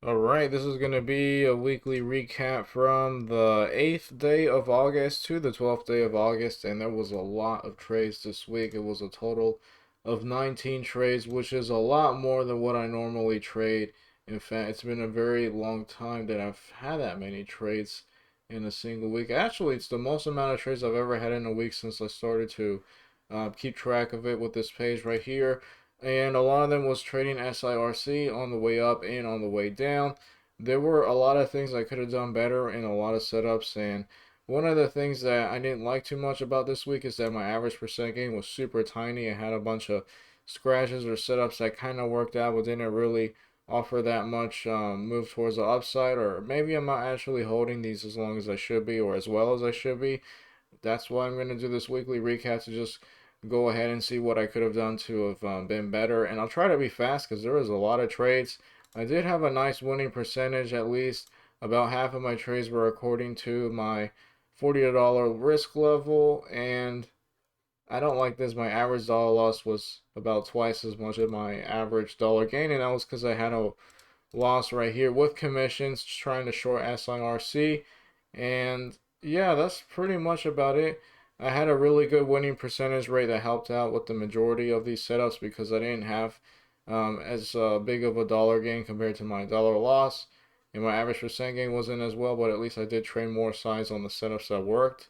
Alright, this is going to be a weekly recap from the 8th day of August to the 12th day of August, and there was a lot of trades this week. It was a total of 19 trades, which is a lot more than what I normally trade. In fact, it's been a very long time that I've had that many trades in a single week. Actually, it's the most amount of trades I've ever had in a week since I started to keep track of it with this page right here, and a lot of them was trading SIRC on the way up and on the way down. There were a lot of things I could have done better in a lot of setups, and one of the things that I didn't like too much about this week is that my average percent gain was super tiny. I had a bunch of scratches or setups that kind of worked out but didn't really offer that much move towards the upside, or maybe I'm not actually holding these as long as I should be or as well as I should be. That's why I'm going to do this weekly recap to just go ahead and see what I could have done to have been better. And I'll try to be fast because there was a lot of trades. I did have a nice winning percentage, at least. About half of my trades were according to my $40 risk level. And I don't like this. My average dollar loss was about twice as much as my average dollar gain. And that was because I had a loss right here with commissions trying to short SIRC. And yeah, that's pretty much about it. I had a really good winning percentage rate that helped out with the majority of these setups because I didn't have as big of a dollar gain compared to my dollar loss. And my average percent gain wasn't as well, but at least I did trade more size on the setups that worked.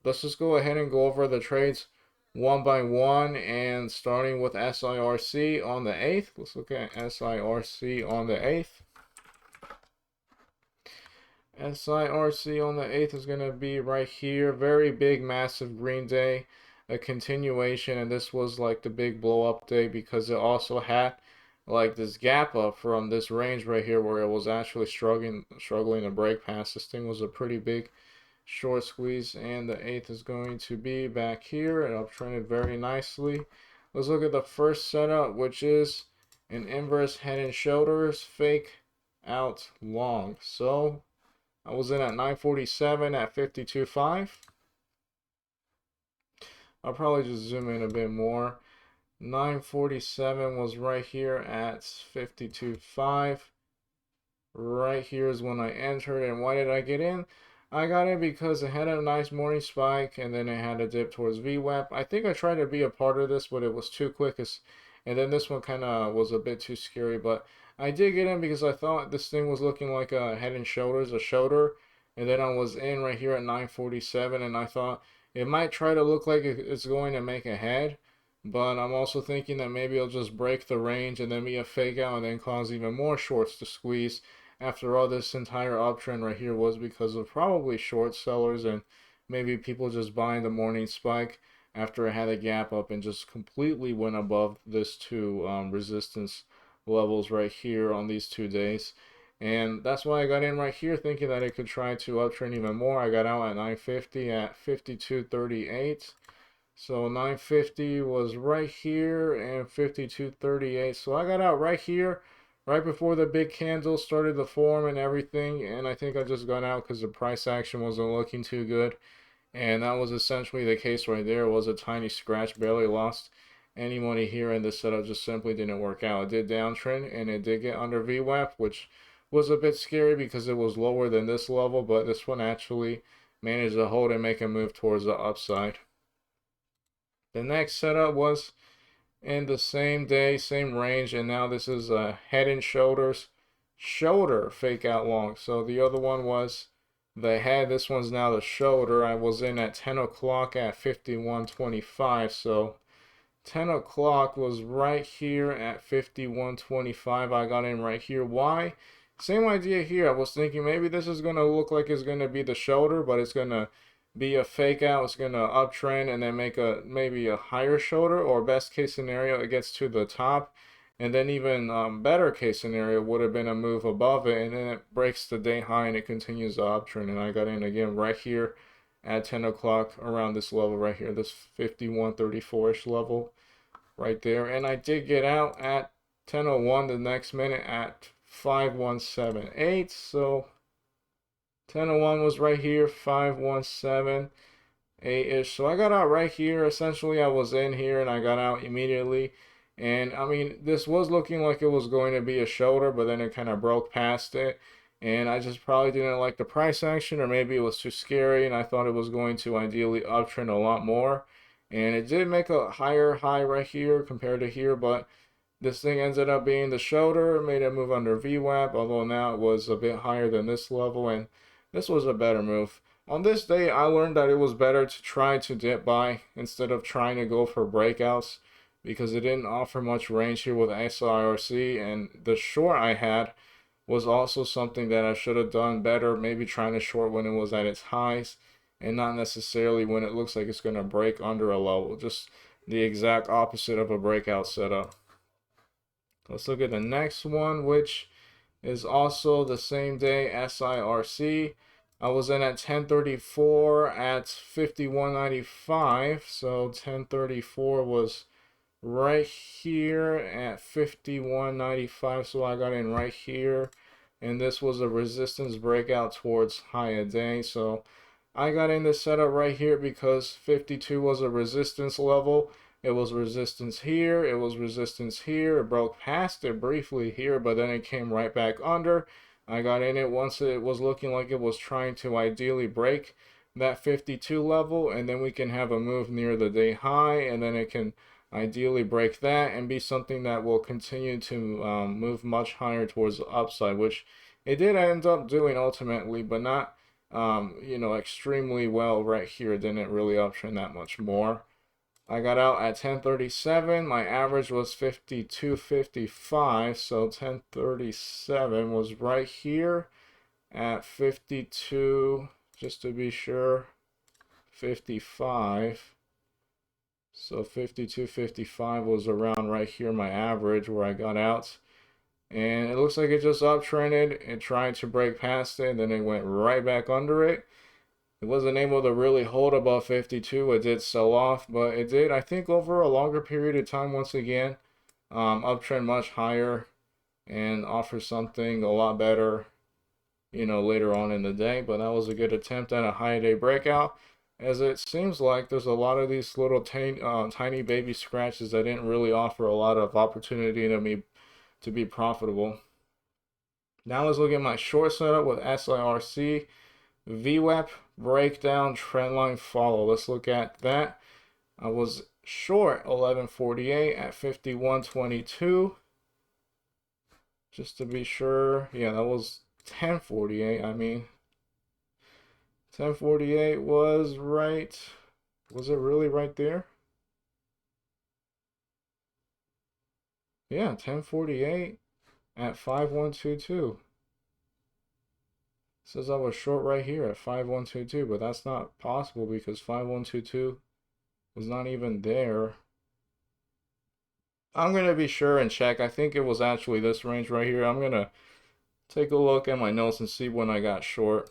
Let's just go ahead and go over the trades one by one, and starting with SIRC on the 8th. Let's look at SIRC on the 8th. SIRC on the 8th is going to be right here. Very big, massive green day. A continuation, and this was like the big blow up day because it also had like this gap up from this range right here where it was actually struggling to break past. This thing was a pretty big short squeeze, and the 8th is going to be back here and uptrended very nicely. Let's look at the first setup, which is an inverse head and shoulders fake out long. So I was in at 947 at 52.5. I'll probably just zoom in a bit more. 947 was right here at 52.5. Right here is when I entered. And why did I get in? I got in because it had a nice morning spike and then it had a dip towards VWAP. I think I tried to be a part of this, but it was too quick. And then this one kind of was a bit too scary. But I did get in because I thought this thing was looking like a head and shoulders, a shoulder. And then I was in right here at 947, and I thought it might try to look like it's going to make a head. But I'm also thinking that maybe it'll just break the range and then be a fake out and then cause even more shorts to squeeze. After all, this entire uptrend right here was because of probably short sellers and maybe people just buying the morning spike after it had a gap up and just completely went above this two resistance levels right here on these 2 days. And that's why I got in right here thinking that it could try to uptrend even more. I got out at 950 at 52.38. So 950 was right here and 52.38. So I got out right here right before the big candle started to form and everything, and I think I just got out because the price action wasn't looking too good, and that was essentially the case right there. It was a tiny scratch, barely lost any money here, and this setup just simply didn't work out. It did downtrend and it did get under VWAP, which was a bit scary because it was lower than this level, but this one actually managed to hold and make a move towards the upside. The next setup was in the same day, same range, and now this is a head and shoulders shoulder fake out long. So the other one was the head, this one's now the shoulder. I was in at 10 o'clock at 51.25, so 10 o'clock was right here at 51.25. I got in right here. Why? Same idea here. I was thinking maybe this is going to look like it's going to be the shoulder, but it's going to be a fake out. It's going to uptrend and then make a maybe a higher shoulder, or best case scenario, it gets to the top. And then even better case scenario would have been a move above it, and then it breaks the day high and it continues the uptrend. And I got in again right here at 10 o'clock around this level right here, this 51.34-ish level right there. And I did get out at 10:01 the next minute at 5178. So 10:01 was right here, 5178-ish. So I got out right here. Essentially, I was in here and I got out immediately. And I mean, this was looking like it was going to be a shoulder, but then it kind of broke past it. And I just probably didn't like the price action, or maybe it was too scary, and I thought it was going to ideally uptrend a lot more. And it did make a higher high right here compared to here, but this thing ended up being the shoulder, made it move under VWAP, although now it was a bit higher than this level, and this was a better move. On this day, I learned that it was better to try to dip buy instead of trying to go for breakouts because it didn't offer much range here with SIRC, and the short I had was also something that I should have done better, maybe trying to short when it was at its highs and not necessarily when it looks like it's going to break under a level, just the exact opposite of a breakout setup. Let's look at the next one, which is also the same day, SIRC. I was in at 1034 at 51.95, so 1034 was right here at 51.95, so I got in right here, and this was a resistance breakout towards high a day, so I got in this setup right here because 52 was a resistance level. It was resistance here, it was resistance here, it broke past it briefly here, but then it came right back under. I got in it once it was looking like it was trying to ideally break that 52 level, and then we can have a move near the day high, and then it can ideally break that and be something that will continue to move much higher towards the upside, which it did end up doing ultimately, but not extremely well right here. It didn't really uptrend that much more. I got out at 1037. My average was 52.55, so 1037 was right here at 52, just to be sure, 55. So 52.55 was around right here, my average where I got out. And it looks like it just uptrended. It tried to break past it, and then it went right back under it. It wasn't able to really hold above 52. It did sell off, but it did, I think, over a longer period of time, once again, uptrend much higher and offer something a lot better, later on in the day. But that was a good attempt at a high day breakout, as it seems like there's a lot of these little tiny baby scratches that didn't really offer a lot of opportunity to me to be profitable. Now let's look at my short setup with SIRC. VWAP breakdown trendline follow. Let's look at that. I was short 1148 at 51.22. Just to be sure. Yeah, that was 1048. I mean, 1048 was right. Was it really right there? Yeah, 1048 at 5122. Says I was short right here at 5122, but that's not possible because 5122 was not even there. I'm going to be sure and check. I think it was actually this range right here. I'm going to take a look at my notes and see when I got short.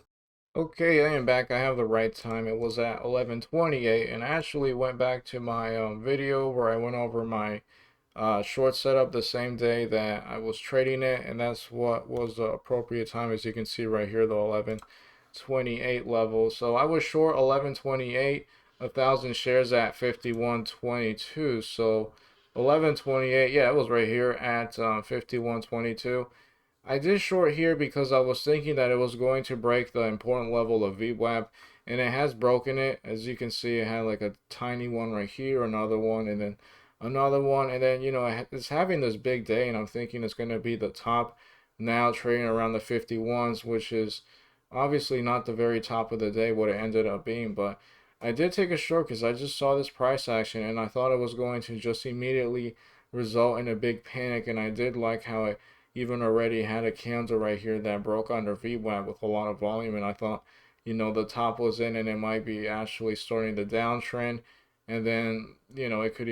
Okay, I am back. I have the right time. It was at 11:28, and I actually went back to my video where I went over my short setup the same day that I was trading it, and that's what was the appropriate time, as you can see right here, the 11:28 level. So I was short 11:28, 1,000 shares at 51.22. So 11:28, yeah, it was right here at 51.22. I did short here because I was thinking that it was going to break the important level of VWAP, and it has broken it. As you can see, it had like a tiny one right here, another one, and then another one, and then it's having this big day, and I'm thinking it's going to be the top now, trading around the 51s, which is obviously not the very top of the day what it ended up being. But I did take a short because I just saw this price action, and I thought it was going to just immediately result in a big panic, and I did like how it even already had a candle right here that broke under VWAP with a lot of volume, and I thought, the top was in and it might be actually starting the downtrend, and then, it could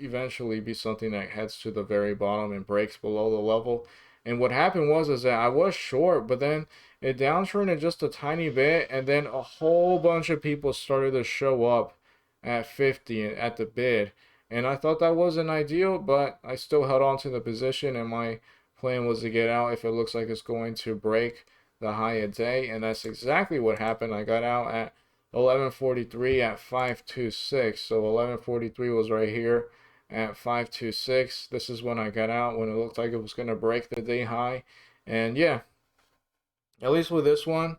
eventually be something that heads to the very bottom and breaks below the level. And what happened is that I was short, but then it downtrended just a tiny bit, and then a whole bunch of people started to show up at 50 at the bid. And I thought that wasn't ideal, but I still held on to the position, and my plan was to get out if it looks like it's going to break the high a day, and that's exactly what happened. I got out at 11:43 at 526, so 11:43 was right here, at 526. This is when I got out, when it looked like it was going to break the day high. And yeah, at least with this one,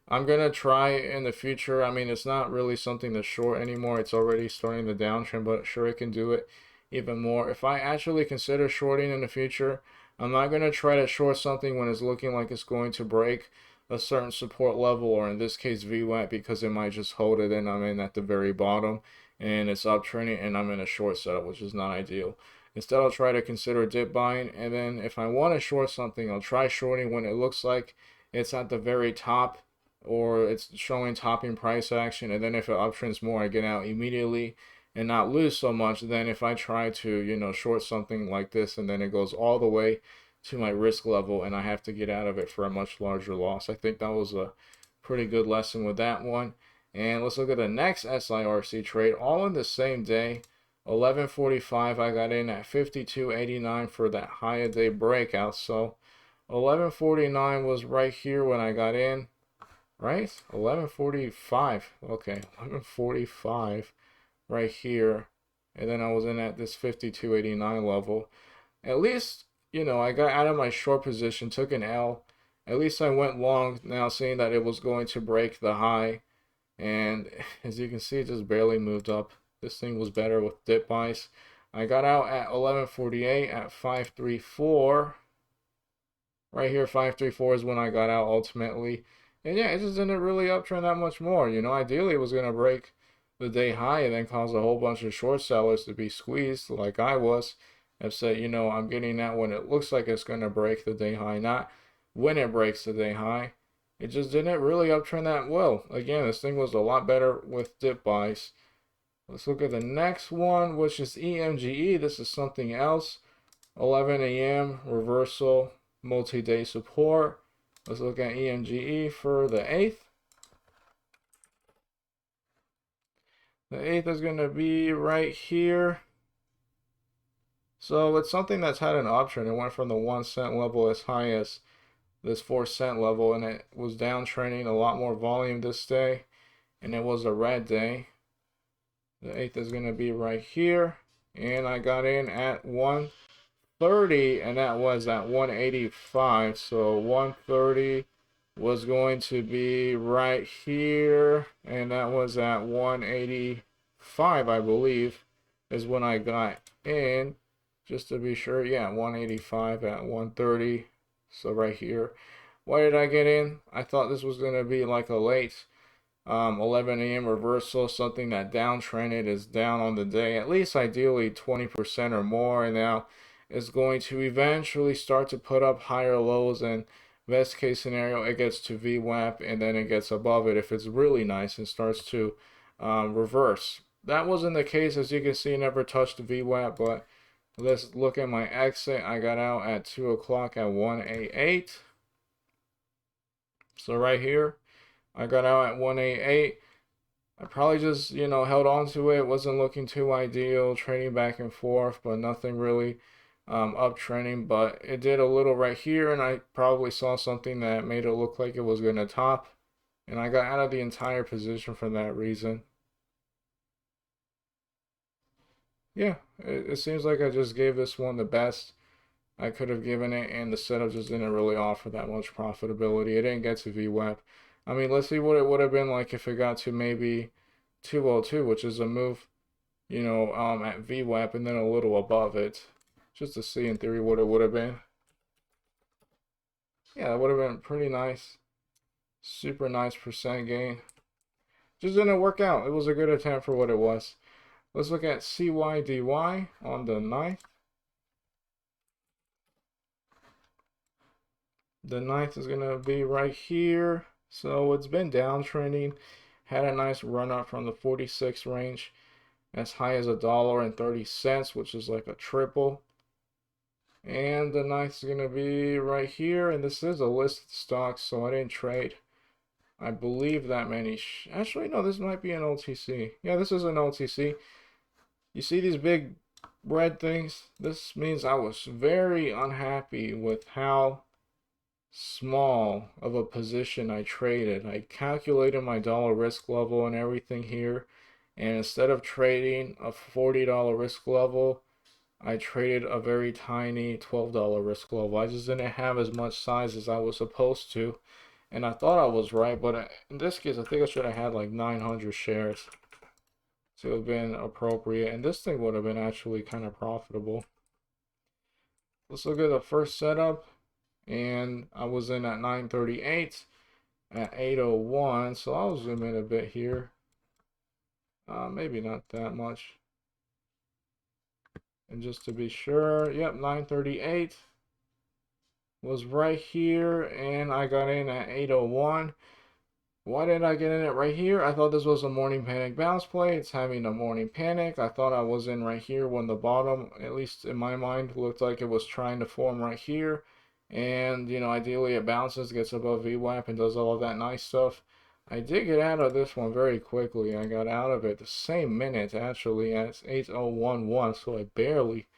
I'm going to try in the future. I mean, it's not really something to short anymore. It's already starting the downtrend, but sure, it can do it even more. If I actually consider shorting in the future, I'm not going to try to short something when it's looking like it's going to break a certain support level, or in this case VWAP, because it might just hold it and I'm in at the very bottom and it's uptrending and I'm in a short setup, which is not ideal. Instead, I'll try to consider dip buying, and then if I want to short something, I'll try shorting when it looks like it's at the very top or it's showing topping price action, and then if it uptrends more, I get out immediately and not lose so much. Then if I try to, short something like this and then it goes all the way to my risk level and I have to get out of it for a much larger loss. I think that was a pretty good lesson with that one. And let's look at the next SIRC trade, all in the same day. 11:45, I got in at 52.89 for that high day breakout. So 11:49 was right here when I got in, right? 11:45. Okay, 11:45 right here. And then I was in at this 52.89 level. At least, I got out of my short position, took an L. At least I went long now, seeing that it was going to break the high. And as you can see, it just barely moved up. This thing was better with dip buys. I got out at 11:48 at 534. Right here, 534 is when I got out ultimately. And yeah, it just didn't really uptrend that much more. Ideally it was going to break the day high and then cause a whole bunch of short sellers to be squeezed like I was. I've said, I'm getting that when it looks like it's going to break the day high, not when it breaks the day high. It just didn't really uptrend that well. Again, this thing was a lot better with dip buys. Let's look at the next one, which is EMGE. This is something else. 11 a.m. reversal, multi-day support. Let's look at EMGE for the 8th. The 8th is going to be right here. So it's something that's had an uptrend. It went from the 1 cent level as high as this 4 cent level, and it was downtrending, a lot more volume this day, and it was a red day. The 8th is going to be right here, and I got in at 130, and that was at 185. So 130 was going to be right here, and that was at 185, I believe, is when I got in. Just to be sure, yeah, 185 at 130. So right here. Why did I get in? I thought this was going to be like a late 11 a.m. reversal, something that downtrended, is down on the day, at least ideally 20% or more, and now is going to eventually start to put up higher lows, and best case scenario, it gets to VWAP, and then it gets above it if it's really nice and starts to reverse. That wasn't the case, as you can see, never touched the VWAP, but let's look at my exit. I got out at 2 o'clock at 188. So right here, I got out at 188. I probably just, held on to it. Wasn't looking too ideal, trading back and forth, but nothing really uptrending. But it did a little right here, and I probably saw something that made it look like it was going to top. And I got out of the entire position for that reason. Yeah, it seems like I just gave this one the best I could have given it, and the setup just didn't really offer that much profitability. It didn't get to VWAP. I mean, let's see what it would have been like if it got to maybe 202, which is a move, at VWAP and then a little above it, just to see in theory what it would have been. Yeah, that would have been pretty nice. Super nice percent gain. Just didn't work out. It was a good attempt for what it was. Let's look at CYDY on the 9th. The 9th is going to be right here. So it's been downtrending. Had a nice run up from the 46 range as high as $1.30, which is like a triple. And the 9th is going to be right here. And this is a listed stock, so I didn't trade, I believe, that many. Actually, no, this might be an OTC. Yeah, this is an OTC. You see these big red things? This means I was very unhappy with how small of a position I traded. I calculated my dollar risk level and everything here, and instead of trading a $40 risk level, I traded a very tiny $12 risk level. I just didn't have as much size as I was supposed to. And I thought I was right, but in this case, I think I should have had like 900 shares to have been appropriate. And this thing would have been actually kind of profitable. Let's look at the first setup. And I was in at 938 at 801. So I'll zoom in a bit here. Maybe not that much. And just to be sure, yep, 938 was right here, and I got in at 801. Why did I get in it right here? I thought this was a morning panic bounce play. It's having a morning panic. I thought I was in right here when the bottom, at least in my mind, looked like it was trying to form right here. And, you know, ideally it bounces, gets above VWAP, and does all of that nice stuff. I did get out of this one very quickly. I got out of it the same minute, actually, at 8011, so I barely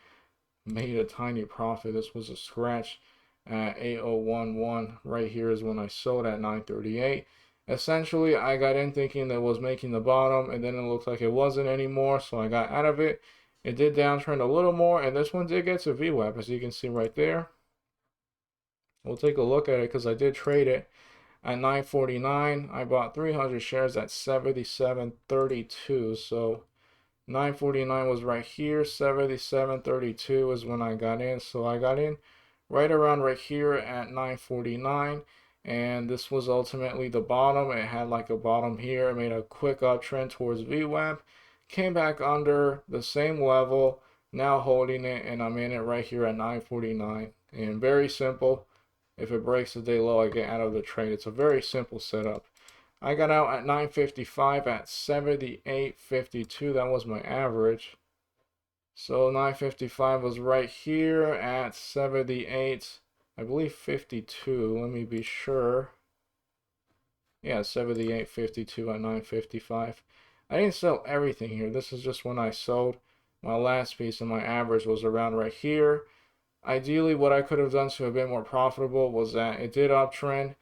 made a tiny profit. This was a scratch at 8011. Right here is when I sold at 938. Essentially, I got in thinking that it was making the bottom, and then it looked like it wasn't anymore, so I got out of it. It did downtrend a little more, and this one did get to VWAP, as you can see right there. We'll take a look at it because I did trade it at 949. I bought 300 shares at 77.32, so 949 was right here. 77.32 is when I got in. So I got in right around right here at 949. And this was ultimately the bottom. It had like a bottom here. It made a quick uptrend towards VWAP. Came back under the same level. Now holding it. And I'm in it right here at 949. And very simple. If it breaks the day low, I get out of the trade. It's a very simple setup. I got out at 955 at 78.52. That was my average. So 955 was right here at 78, I believe 52. Let me be sure. Yeah, 78.52 at 955. I didn't sell everything here. This is just when I sold my last piece, and my average was around right here. Ideally, what I could have done to have been more profitable was that it did uptrend.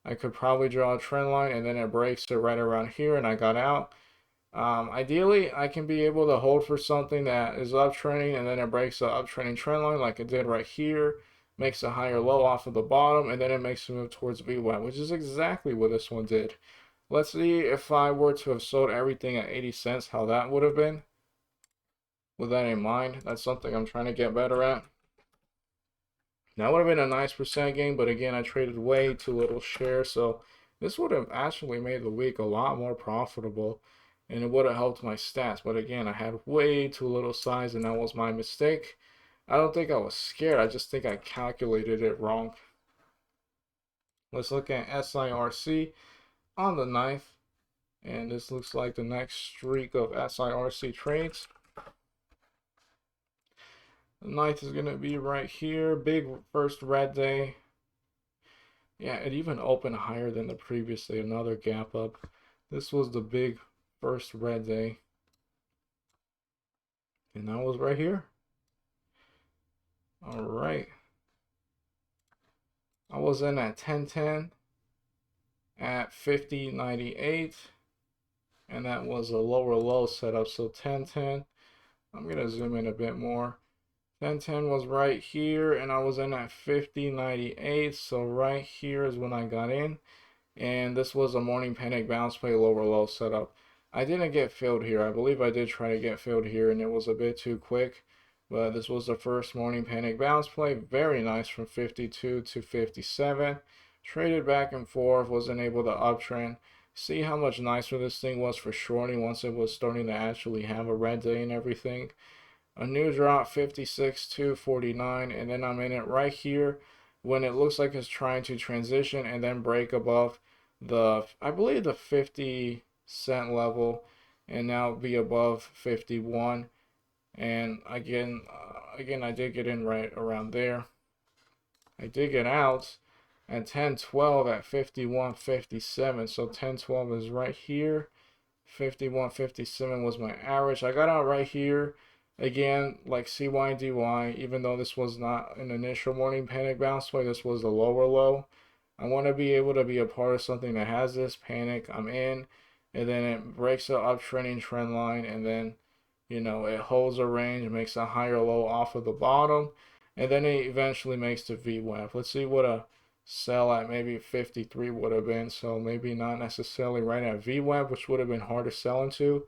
I could probably draw a trend line, and then it breaks it right around here, and I got out. Ideally, I can be able to hold for something that is uptrending, and then it breaks the uptrending trend line like it did right here, makes a higher low off of the bottom, and then it makes a move towards VWAP, which is exactly what this one did. Let's see if I were to have sold everything at 80 cents, how that would have been. With that in mind, that's something I'm trying to get better at. That would have been a nice percent gain, but again, I traded way too little shares, so this would have actually made the week a lot more profitable, and it would have helped my stats. But again, I had way too little size, and that was my mistake. I don't think I was scared. I just think I calculated it wrong. Let's look at SIRC on the 9th, and this looks like the next streak of SIRC trades. The 9th is going to be right here. Big first red day. Yeah, it even opened higher than the previous day. Another gap up. This was the big first red day. And that was right here. All right. I was in at 1010 at 50.98. And that was a lower low setup. So 1010. I'm going to zoom in a bit more. 1010 was right here, and I was in at 50.98, so right here is when I got in, and this was a morning panic bounce play lower low setup. I didn't get filled here. I believe I did try to get filled here, and it was a bit too quick, but this was the first morning panic bounce play. Very nice from 52 to 57. Traded back and forth, wasn't able to uptrend. See how much nicer this thing was for shorting once it was starting to actually have a red day and everything. A new drop, 56 to 49, and then I'm in it right here when it looks like it's trying to transition and then break above the, I believe, the 50 cent level, and now be above 51. And again, I did get in right around there. I did get out at 1012 at 51.57, so 1012 is right here. 51.57 was my average. I got out right here. Again, like CYDY, even though this was not an initial morning panic bounce play, this was the lower low. I want to be able to be a part of something that has this panic. I'm in, and then it breaks the uptrending trend line, and then You know, it holds a range, makes a higher low off of the bottom, and then it eventually makes the VWAP. Let's see what a sell at maybe 53 would have been. So maybe not necessarily right at VWAP, which would have been hard to sell into,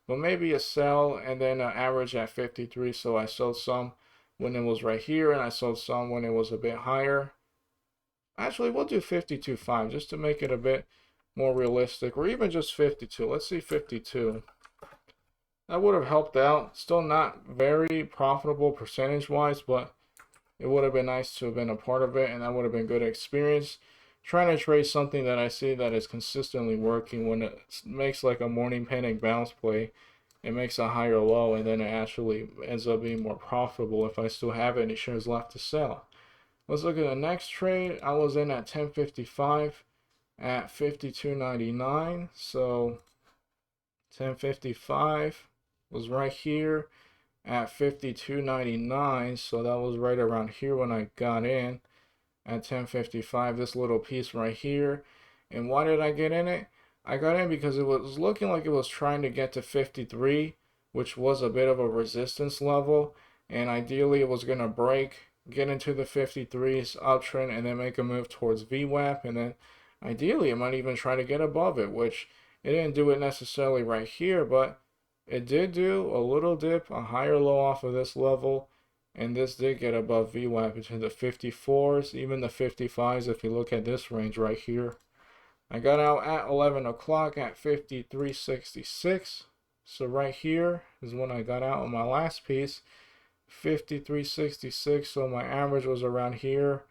but maybe a sell and then an average at 53. So I sold some when it was right here, and I sold some when it was a bit higher. Actually, we'll do 52.5 just to make it a bit more realistic, or even just 52. Let's see 52. That would have helped out. Still not very profitable percentage-wise, but it would have been nice to have been a part of it, and that would have been good experience. Trying to trade something that I see that is consistently working when it makes like a morning panic bounce play, it makes a higher low, and then it actually ends up being more profitable if I still have any shares left to sell. Let's look at the next trade. I was in at 10.55 at 52.99. So 10.55 was right here at 52.99. So that was right around here when I got in at 10.55. This little piece right here. And why did I get in it? I got in because it was looking like it was trying to get to 53, which was a bit of a resistance level. And ideally it was going to break, get into the 53s uptrend, and then make a move towards VWAP, and then ideally it might even try to get above it, which it didn't do it necessarily right here, but it did do a little dip, a higher low off of this level, and this did get above VWAP into the 54s, even the 55s if you look at this range right here. I got out at 11 o'clock at 53.66, so right here is when I got out on my last piece. 53.66, so my average was around here,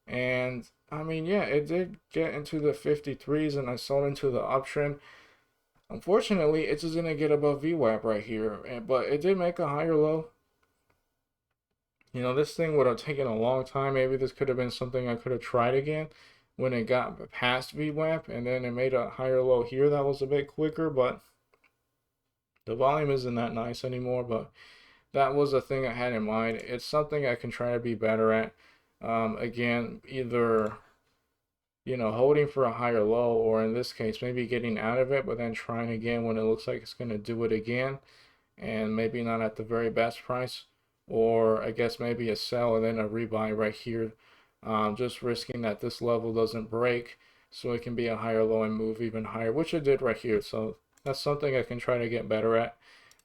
and I mean, yeah, it did get into the 53s, and I sold into the uptrend. Unfortunately, it just didn't get above VWAP right here, but it did make a higher low. You know, this thing would have taken a long time. Maybe this could have been something I could have tried again when it got past VWAP, and then it made a higher low here that was a bit quicker, but the volume isn't that nice anymore. But that was a thing I had in mind. It's something I can try to be better at. Again, either, you know, holding for a higher low, or in this case, maybe getting out of it, but then trying again when it looks like it's going to do it again, and maybe not at the very best price, or I guess maybe a sell and then a rebuy right here. Just risking that this level doesn't break, so it can be a higher low and move even higher, which it did right here. So that's something I can try to get better at.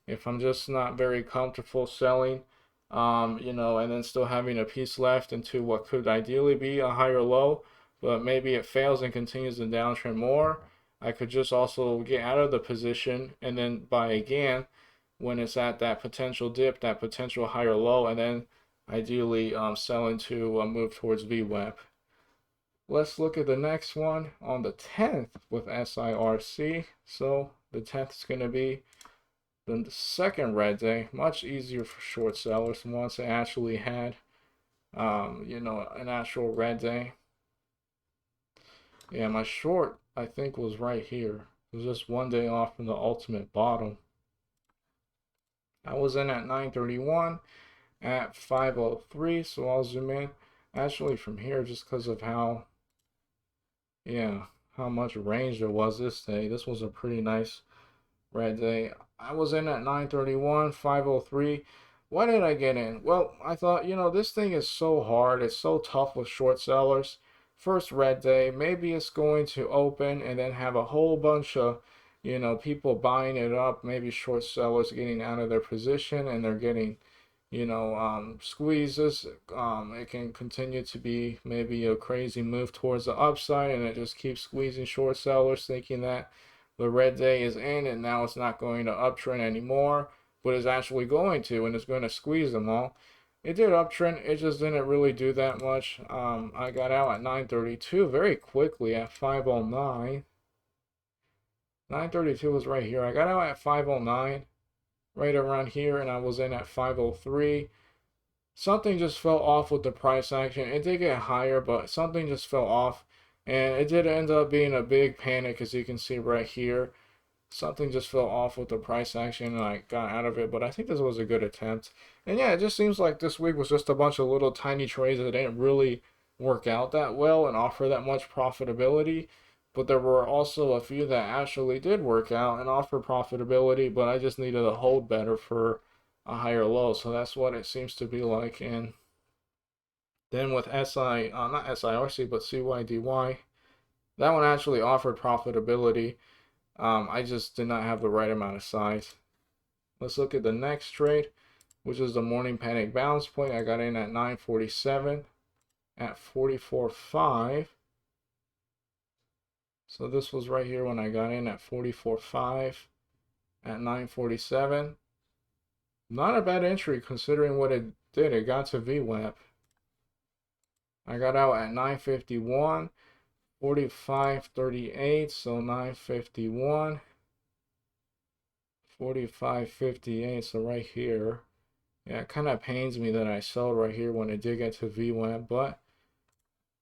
If I'm just not very comfortable selling, you know, and then still having a piece left into what could ideally be a higher low, but maybe it fails and continues the downtrend more, I could just also get out of the position and then buy again when it's at that potential dip, that potential higher low, and then ideally sell into a move towards VWAP. Let's look at the next one on the 10th with SIRC. So the 10th is going to be the second red day, much easier for short sellers once it actually had, you know, an actual red day. Yeah, my short, I think, was right here. It was just one day off from the ultimate bottom. I was in at 931 at 503, so I'll zoom in actually from here just because of how, yeah, how much range there was this day. This was a pretty nice red day. I was in at 931, 503. Why did I get in? Well, I thought, you know, this thing is so hard. It's so tough with short sellers. First red day, maybe it's going to open and then have a whole bunch of, you know, people buying it up. Maybe short sellers getting out of their position and they're getting, you know, squeezes. It can continue to be maybe a crazy move towards the upside, and it just keeps squeezing short sellers, thinking that the red day is in and now it's not going to uptrend anymore, but it's actually going to, and it's going to squeeze them all. It did uptrend, it just didn't really do that much. I got out at 932 very quickly at 509. 932 was right here. I got out at 509, right around here, and I was in at 503. Something just fell off with the price action. It did get higher, but something just fell off. And it did end up being a big panic, as you can see right here. Something just fell off with the price action, and I got out of it. But I think this was a good attempt. And yeah, it just seems like this week was just a bunch of little tiny trades that didn't really work out that well and offer that much profitability. But there were also a few that actually did work out and offer profitability, but I just needed to hold better for a higher low. So that's what it seems to be like. And then with not SIRC, but CYDY, that one actually offered profitability. I just did not have the right amount of size. Let's look at the next trade, which is the morning panic balance point. I got in at 947 at 44.5. So this was right here when I got in at 44.5 at 947. Not a bad entry considering what it did. It got to VWAP. I got out at 951, 45.38, so 951, 45.58, so right here. Yeah, it kind of pains me that I sold right here when it did get to VWAP, but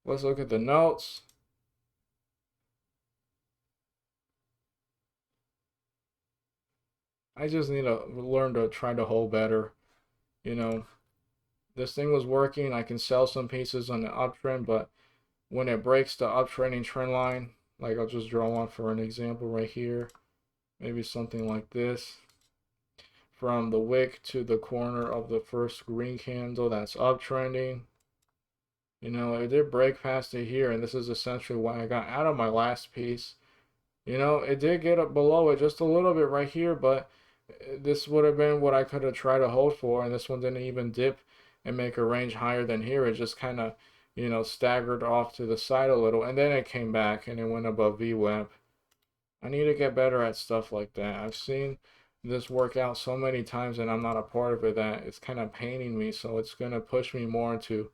let's look at the notes. I just need to learn to try to hold better. You know, this thing was working. I can sell some pieces on the uptrend, but when it breaks the uptrending trend line, like I'll just draw one for an example right here. Maybe something like this. From the wick to the corner of the first green candle, that's uptrending. You know, it did break past it here, and this is essentially why I got out of my last piece. You know, it did get up below it just a little bit right here, but this would have been what I could have tried to hold for, and this one didn't even dip and make a range higher than here. It just kind of, you know, staggered off to the side a little, and then it came back and it went above VWAP. I need to get better at stuff like that. I've seen this work out so many times, and I'm not a part of it, that it's kind of paining me, so it's going to push me more into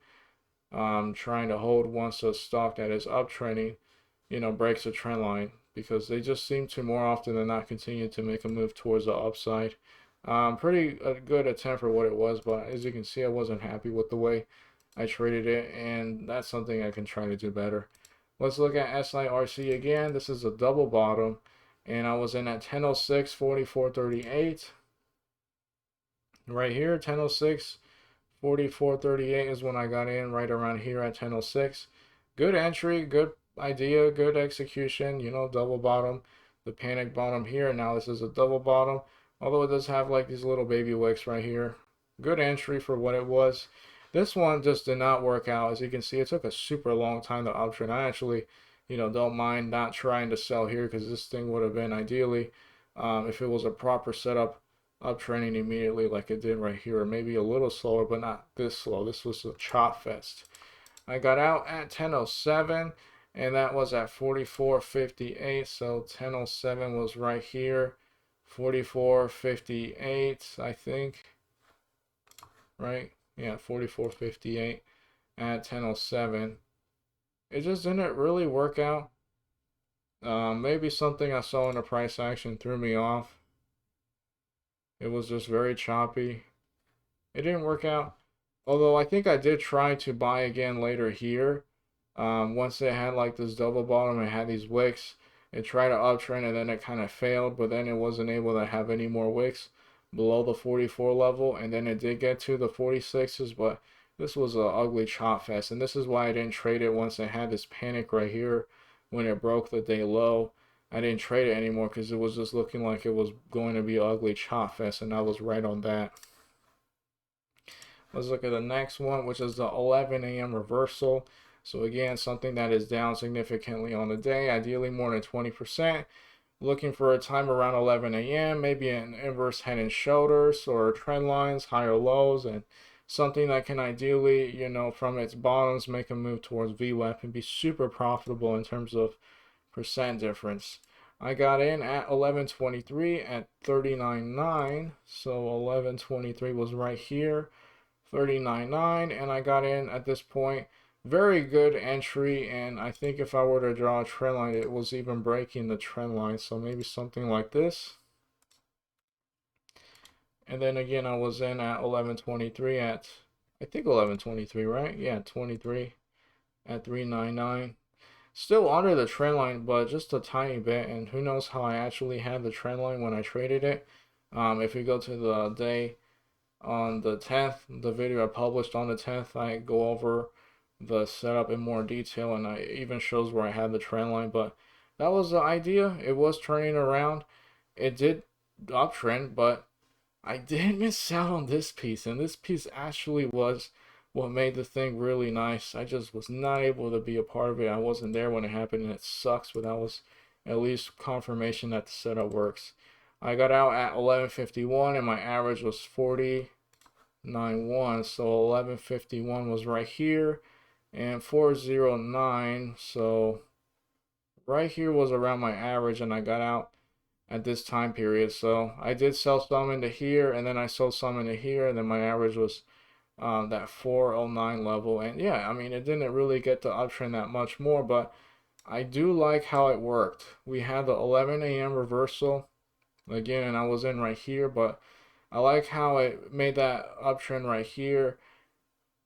trying to hold once a stock that is uptrending, you know, breaks a trend line, because they just seem to more often than not continue to make a move towards the upside. Pretty a good attempt for what it was, but as you can see, I wasn't happy with the way I traded it, and that's something I can try to do better. Let's look at SIRC again. This is a double bottom, and I was in at 1006, 44.38. Right here, 1006, 44.38 is when I got in, right around here at 1006. Good entry, good idea, good execution, you know, double bottom, the panic bottom here. Now this is a double bottom, although it does have like these little baby wicks right here. Good entry for what it was. This one just did not work out. As you can see, it took a super long time to uptrend. I actually, you know, don't mind not trying to sell here, because this thing would have been ideally, if it was a proper setup, uptrending immediately like it did right here, or maybe a little slower, but not this slow. This was a chop fest. I got out at 1007, and that was at 44.58. So 1007 was right here, 44.58, I think. Right? Yeah, 44.58 at 1007. It just didn't really work out. Maybe something I saw in the price action threw me off. It was just very choppy. It didn't work out. Although I think I did try to buy again later here. Once it had like this double bottom, it had these wicks. It tried to uptrend and then it kind of failed, but then it wasn't able to have any more wicks below the 44 level, and then it did get to the 46s, but this was an ugly chop fest, and this is why I didn't trade it once it had this panic right here when it broke the day low. I didn't trade it anymore because it was just looking like it was going to be an ugly chop fest, and I was right on that. Let's look at the next one, which is the 11 a.m. reversal. So again, something that is down significantly on the day, ideally more than 20%. Looking for a time around 11 a.m., maybe an inverse head and shoulders or trend lines, higher lows, and something that can ideally, you know, from its bottoms make a move towards VWAP and be super profitable in terms of percent difference. I got in at 11.23 at 39.9, so 11.23 was right here, 39.9, and I got in at this point. Very good entry, and I think if I were to draw a trend line, it was even breaking the trend line, so maybe something like this. And then again, I was in at 11.23 at, I think 11.23, right? Yeah, 23 at 399. Still under the trend line, but just a tiny bit, and who knows how I actually had the trend line when I traded it. If we go to the day on the 10th, the video I published on the 10th, I go over the setup in more detail, and it even shows where I had the trend line, but that was the idea. It was turning around. It did uptrend, but I did miss out on this piece, and this piece actually was what made the thing really nice. I just was not able to be a part of it. I wasn't there when it happened, and it sucks, but that was at least confirmation that the setup works. I got out at 11:51, and my average was 40.91, so 11:51 was right here, and 409, so right here was around my average, and I got out at this time period. So I did sell some into here, and then I sold some into here, and then my average was that 409 level. And yeah, I mean, it didn't really get to uptrend that much more, but I do like how it worked. We had the 11 a.m. reversal again, and I was in right here, but I like how it made that uptrend right here.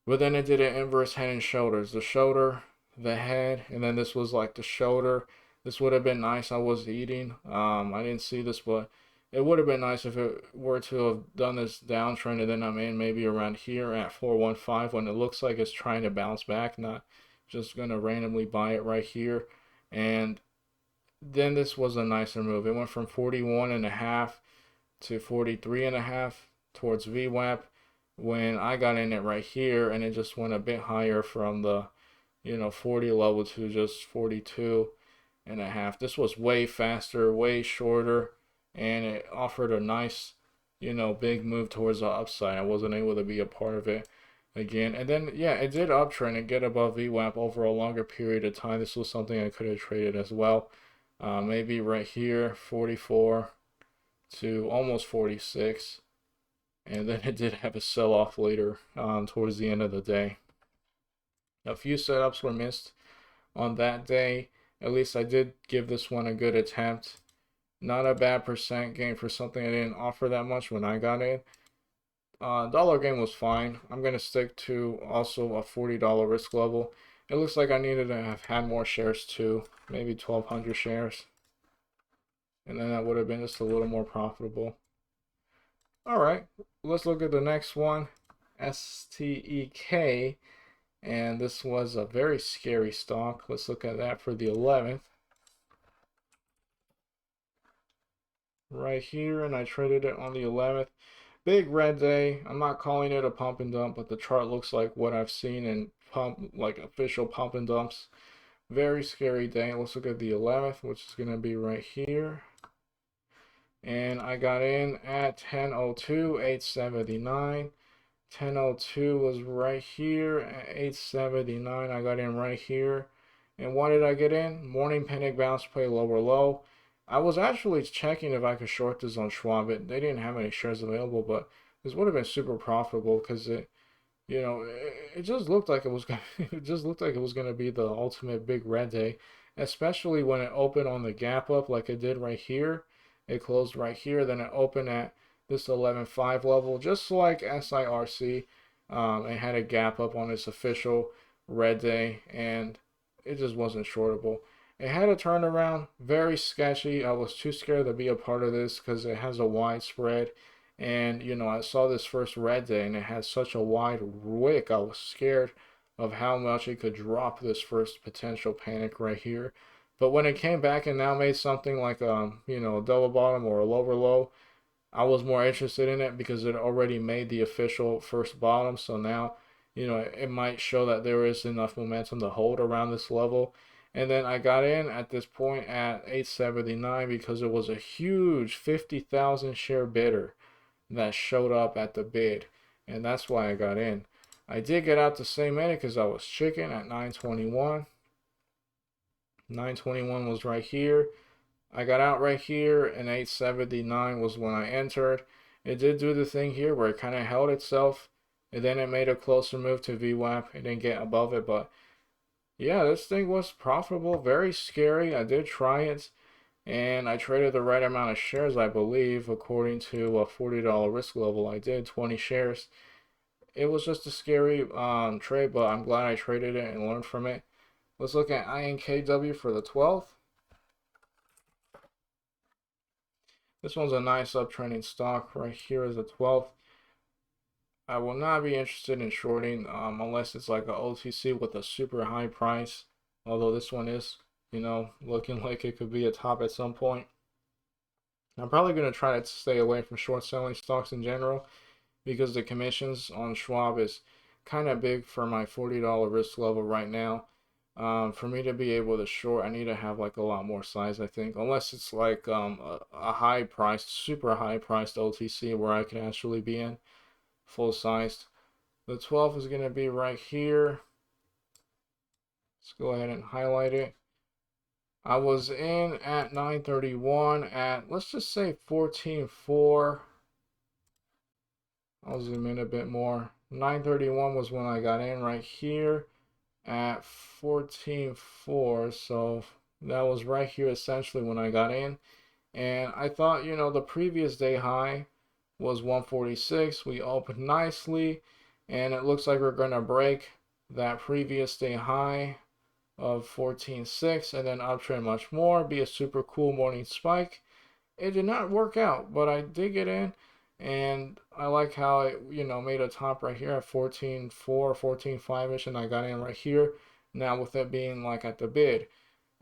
But then it did an inverse head and shoulders. The shoulder, the head, and then this was like the shoulder. This would have been nice. I was eating. I didn't see this, but it would have been nice if it were to have done this downtrend, and then I'm in maybe around here at 415 when it looks like it's trying to bounce back, not just gonna randomly buy it right here. And then this was a nicer move. It went from 41.5 to 43.5 towards VWAP when I got in it right here, and it just went a bit higher from the 40 level to just 42.5. This was way faster, way shorter, and it offered a nice big move towards the upside. I wasn't able to be a part of it again, and then yeah, it did uptrend and get above VWAP over a longer period of time. This was something I could have traded as well. Maybe right here 44 to almost 46, and then it did have a sell-off later towards the end of the day. A few setups were missed on that day. At least I did give this one a good attempt. Not a bad percent gain for something I didn't offer that much when I got in. Dollar gain was fine. I'm going to stick to also a $40 risk level. It looks like I needed to have had more shares too, maybe 1,200 shares. And then that would have been just a little more profitable. All right, let's look at the next one, Stek, and this was a very scary stock. Let's look at that for the 11th. Right here, and I traded it on the 11th. Big red day. I'm not calling it a pump and dump, but the chart looks like what I've seen in official pump and dumps. Very scary day. Let's look at the 11th, which is going to be right here. And I got in at 10:02, 879. 10:02 was right here at 879. I got in right here. And why did I get in? Morning panic bounce play lower low. I was actually checking if I could short this on Schwab. They didn't have any shares available, but this would have been super profitable because it just looked like it was gonna, it just looked like it was gonna be the ultimate big red day, especially when it opened on the gap up like it did right here. It closed right here, then it opened at this 11.5 level, just like SIRC. It had a gap up on its official red day, and it just wasn't shortable. It had a turnaround, very sketchy. I was too scared to be a part of this because it has a wide spread. And, I saw this first red day and it had such a wide wick. I was scared of how much it could drop this first potential panic right here. But when it came back and now made something like, a double bottom or a lower low, I was more interested in it because it already made the official first bottom. So now, it might show that there is enough momentum to hold around this level. And then I got in at this point at 879 because it was a huge 50,000 share bidder that showed up at the bid. And that's why I got in. I did get out the same minute because I was chicken at 921. 921 was right here. I got out right here, and 879 was when I entered. It did do the thing here where it kind of held itself, and then it made a closer move to VWAP. It didn't get above it, but yeah, this thing was profitable, very scary. I did try it, and I traded the right amount of shares, I believe, according to a $40 risk level. I did 20 shares. It was just a scary trade, but I'm glad I traded it and learned from it. Let's look at INKW for the 12th. This one's a nice uptrending stock. Right here is the 12th. I will not be interested in shorting unless it's like an OTC with a super high price. Although this one is, you know, looking like it could be a top at some point. I'm probably going to try to stay away from short selling stocks in general because the commissions on Schwab is kind of big for my $40 risk level right now. For me to be able to short, I need to have like a lot more size, I think, unless it's like a high priced, super high priced OTC where I can actually be in full sized. The 12 is going to be right here. Let's go ahead and highlight it. I was in at 931 at, let's just say 14.4. I'll zoom in a bit more. 931 was when I got in right here at 14.4. So that was right here essentially when I got in. And I thought, you know, the previous day high was 146. We opened nicely, and it looks like we're going to break that previous day high of 14.6 and then uptrend much more, be a super cool morning spike. It did not work out, but I did get in, and I like how it, you know, made a top right here at 14.4, 14.5ish, and I got in right here. Now with it being like at the bid,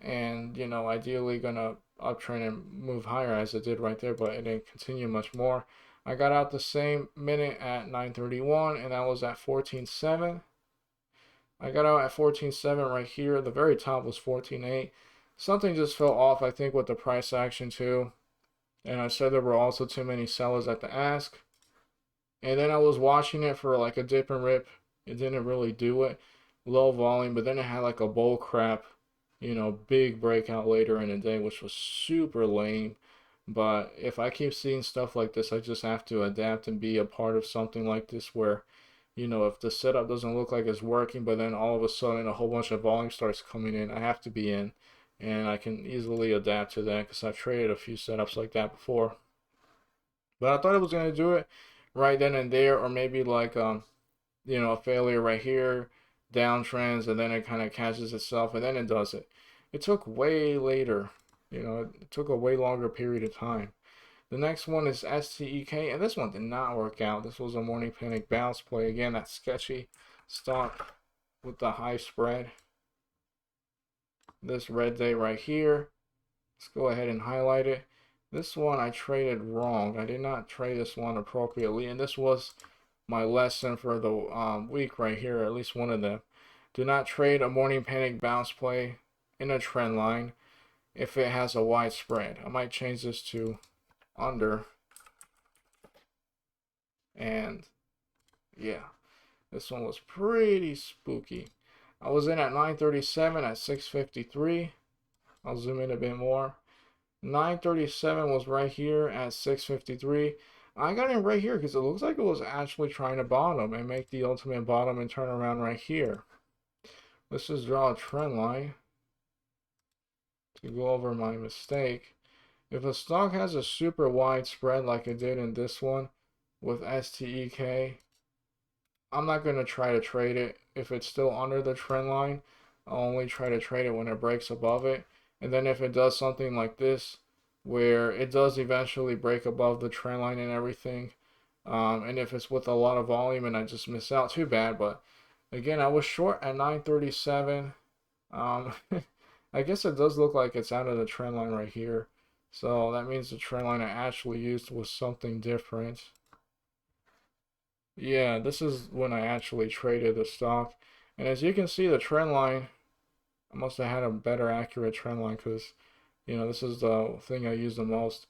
and you know, ideally gonna uptrend and move higher as it did right there, but it didn't continue much more. I got out the same minute at 9:31, and that was at 14.7. I got out at 14.7 right here. The very top was 14.8. Something just fell off, I think, with the price action too. And I said there were also too many sellers at the ask. And then I was watching it for like a dip and rip. It didn't really do it. Low volume, but then it had like a bull crap, you know, big breakout later in the day, which was super lame. But if I keep seeing stuff like this, I just have to adapt and be a part of something like this where, you know, if the setup doesn't look like it's working, but then all of a sudden a whole bunch of volume starts coming in, I have to be in. And I can easily adapt to that because I've traded a few setups like that before. But I thought it was going to do it right then and there, or maybe like, you know, a failure right here, downtrends, and then it kind of catches itself, and then it does it. It took way later, you know, it took a way longer period of time. The next one is Stek, and this one did not work out. This was a morning panic bounce play. Again, that sketchy stock with the high spread. This red day right here. Let's go ahead and highlight it. This one I traded wrong. I did not trade this one appropriately, and this was my lesson for the week right here, at least one of them. Do not trade a morning panic bounce play in a trend line if it has a wide spread. I might change this to under. And yeah, this one was pretty spooky. I was in at 937 at 653. I'll zoom in a bit more. 937 was right here at 653. I got in right here because it looks like it was actually trying to bottom and make the ultimate bottom and turn around right here. Let's just draw a trend line to go over my mistake. If a stock has a super wide spread like it did in this one with Stek, I'm not going to try to trade it if it's still under the trend line. I'll only try to trade it when it breaks above it. And then if it does something like this, where it does eventually break above the trend line and everything, and if it's with a lot of volume and I just miss out, too bad. But again, I was short at 937. I guess it does look like it's out of the trend line right here. So that means the trend line I actually used was something different. Yeah, this is when I actually traded the stock. And as you can see, the trend line, I must have had a better accurate trend line because, you know, this is the thing I use the most.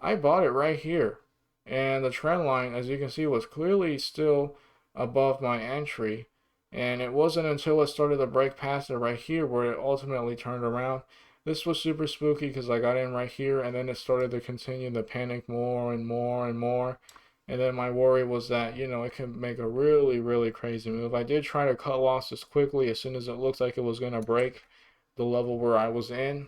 I bought it right here. And the trend line, as you can see, was clearly still above my entry. And it wasn't until it started to break past it right here where it ultimately turned around. This was super spooky because I got in right here and then it started to continue to panic more and more and more. And then my worry was that, you know, it could make a really, really crazy move. I did try to cut losses quickly as soon as it looked like it was going to break the level where I was in,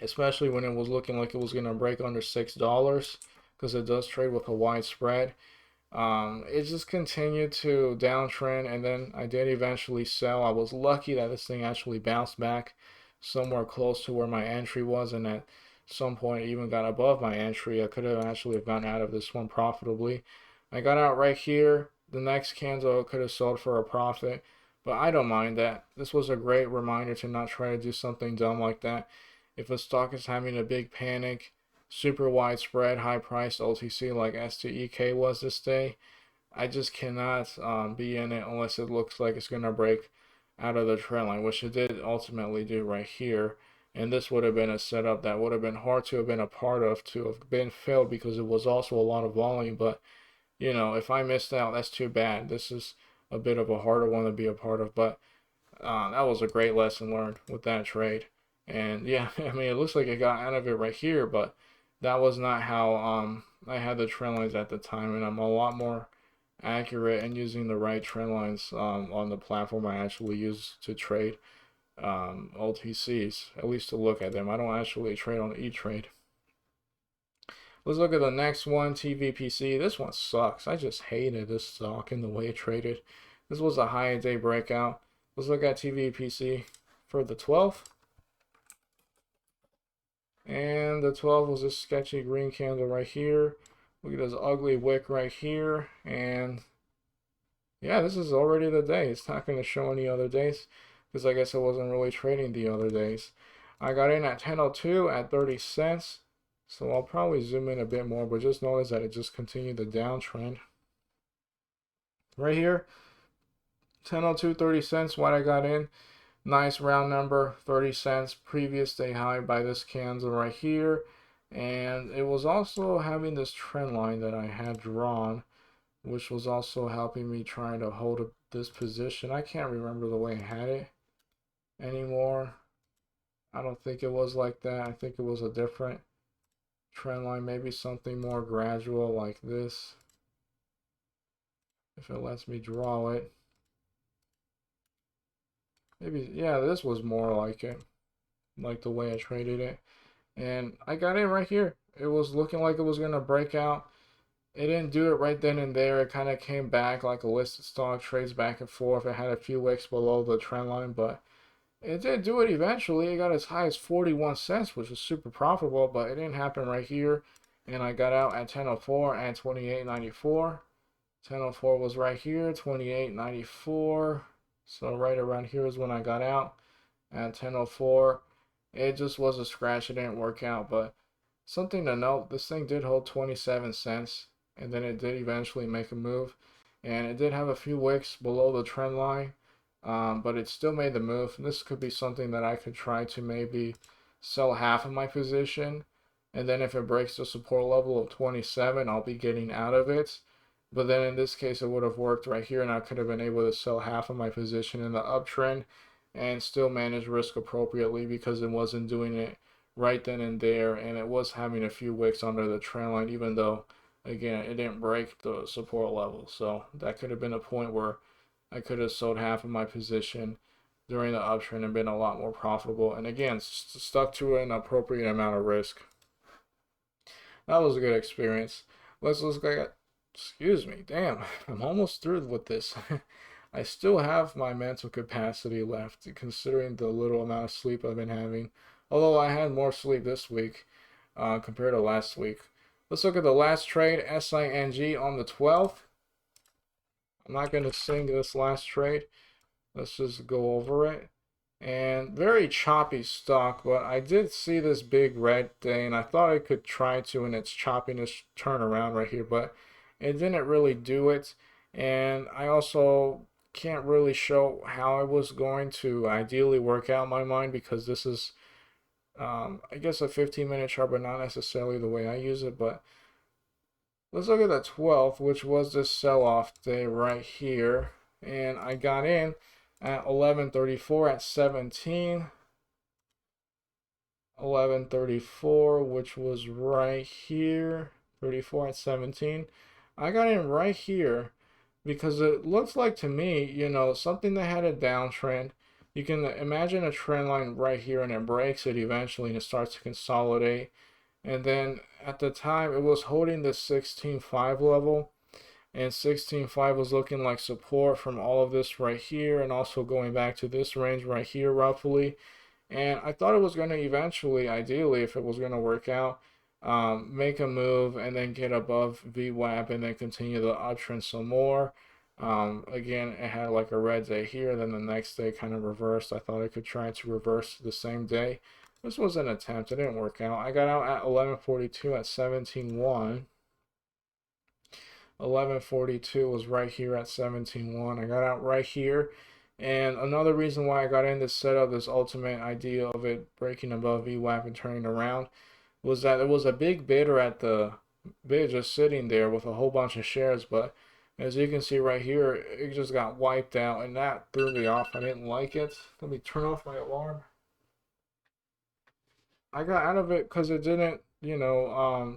especially when it was looking like it was going to break under $6 because it does trade with a wide spread. It just continued to downtrend, and then I did eventually sell. I was lucky that this thing actually bounced back somewhere close to where my entry was, and at some point it even got above my entry. I could have actually gotten out of this one profitably. I got out right here. The next candle could have sold for a profit, But I don't mind that. This was a great reminder to not try to do something dumb like that. If a stock is having a big panic, super widespread, high priced OTC like STEK was this day, I just cannot be in it unless it looks like it's going to break out of the trend line, which it did ultimately do right here. And this would have been a setup that would have been hard to have been a part of, to have been filled, because it was also a lot of volume. But, you know, if I missed out, that's too bad. This is a bit of a harder one to be a part of. But that was a great lesson learned with that trade. And yeah, I mean, it looks like it got out of it right here, but that was not how I had the trend lines at the time. And I'm a lot more accurate and using the right trend lines on the platform I actually use to trade OTCs, at least to look at them. I don't actually trade on E-Trade. Let's look at the next one, TVPC. This one sucks. I just hated this stock and the way it traded. This was a high day breakout. Let's look at TVPC for the 12th. And the 12 was this sketchy green candle right here. Look at this ugly wick right here. And yeah, this is already the day. It's not going to show any other days because I guess I wasn't really trading the other days. I got in at 10.02 at 30 cents. So I'll probably zoom in a bit more, but just notice that it just continued the downtrend. Right here, 10.02, 30 cents, what I got in. Nice round number, 30 cents, previous day high by this candle right here. And it was also having this trend line that I had drawn, which was also helping me trying to hold this position. I can't remember the way I had it anymore. I don't think it was like that. I think it was a different trend line, maybe something more gradual like this, if it lets me draw it. Maybe, yeah, this was more like it, like the way I traded it. And I got in right here. It was looking like it was going to break out. It didn't do it right then and there. It kind of came back like a listed stock, trades back and forth. It had a few wicks below the trend line, but it did do it eventually. It got as high as 41 cents, which was super profitable, but it didn't happen right here. And I got out at 10.04 and 28.94. 10.04 was right here, 28.94. So right around here is when I got out at 10.04. It just was a scratch. It didn't work out, but something to note, this thing did hold 27 cents, and then it did eventually make a move. And it did have a few wicks below the trend line, but it still made the move. And this could be something that I could try to maybe sell half of my position. And then if it breaks the support level of 27, I'll be getting out of it. But then in this case, it would have worked right here, and I could have been able to sell half of my position in the uptrend and still manage risk appropriately because it wasn't doing it right then and there, and it was having a few wicks under the trend line, even though, again, it didn't break the support level. So that could have been a point where I could have sold half of my position during the uptrend and been a lot more profitable. And again, stuck to an appropriate amount of risk. That was a good experience. Let's look at, excuse me, damn, I'm almost through with this. I still have my mental capacity left, considering the little amount of sleep I've been having. Although I had more sleep this week compared to last week. Let's look at the last trade, SING on the 12th. I'm not going to sing this last trade. Let's just go over it. And very choppy stock, but I did see this big red thing, and I thought I could try to in its choppiness turn around right here, but it didn't really do it. And I also can't really show how I was going to ideally work out my mind, because this is I guess a 15-minute chart, but not necessarily the way I use it. But let's look at the 12th, which was this sell-off day right here. And I got in at 11.34 at 17. 11.34, which was right here. 34 at 17. I got in right here because it looks like to me, you know, something that had a downtrend. You can imagine a trend line right here, and it breaks it eventually and it starts to consolidate. And then at the time it was holding the 16.5 level, and 16.5 was looking like support from all of this right here, and also going back to this range right here roughly. And I thought it was going to eventually, ideally, if it was going to work out, make a move and then get above VWAP and then continue the uptrend some more. Again, it had like a red day here, then the next day kind of reversed. I thought I could try to reverse the same day. This was an attempt. It didn't work out. I got out at 11:42 at 17.1. 11:42 was right here at 17.1. I got out right here. And another reason why I got in this setup, this ultimate idea of it breaking above VWAP and turning around, was that it was a big bidder at the bid just sitting there with a whole bunch of shares. But as you can see right here, it just got wiped out, and that threw me off. I didn't like it. Let me turn off my alarm. I got out of it because it didn't,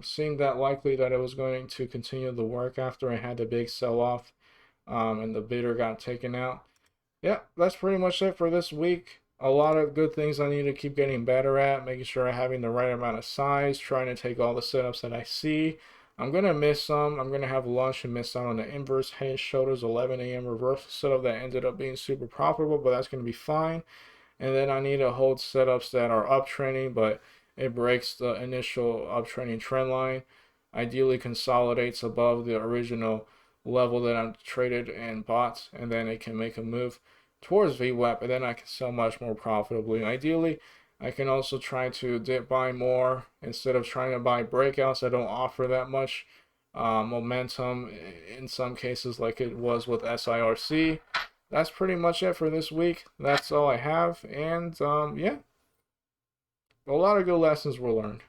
seem that likely that it was going to continue the work after I had the big sell-off, and the bidder got taken out. Yeah, that's pretty much it for this week. A lot of good things I need to keep getting better at, making sure I'm having the right amount of size, trying to take all the setups that I see. I'm going to miss some. I'm going to have lunch and miss out on the inverse head shoulders 11 a.m. reversal setup that ended up being super profitable, but that's going to be fine. And then I need to hold setups that are uptrending, but it breaks the initial uptrending trend line. Ideally consolidates above the original level that I'm traded and bought, and then it can make a move towards VWAP, and then I can sell much more profitably. Ideally, I can also try to dip buy more instead of trying to buy breakouts that don't offer that much momentum in some cases, like it was with SIRC. That's pretty much it for this week. That's all I have, and yeah, a lot of good lessons were learned.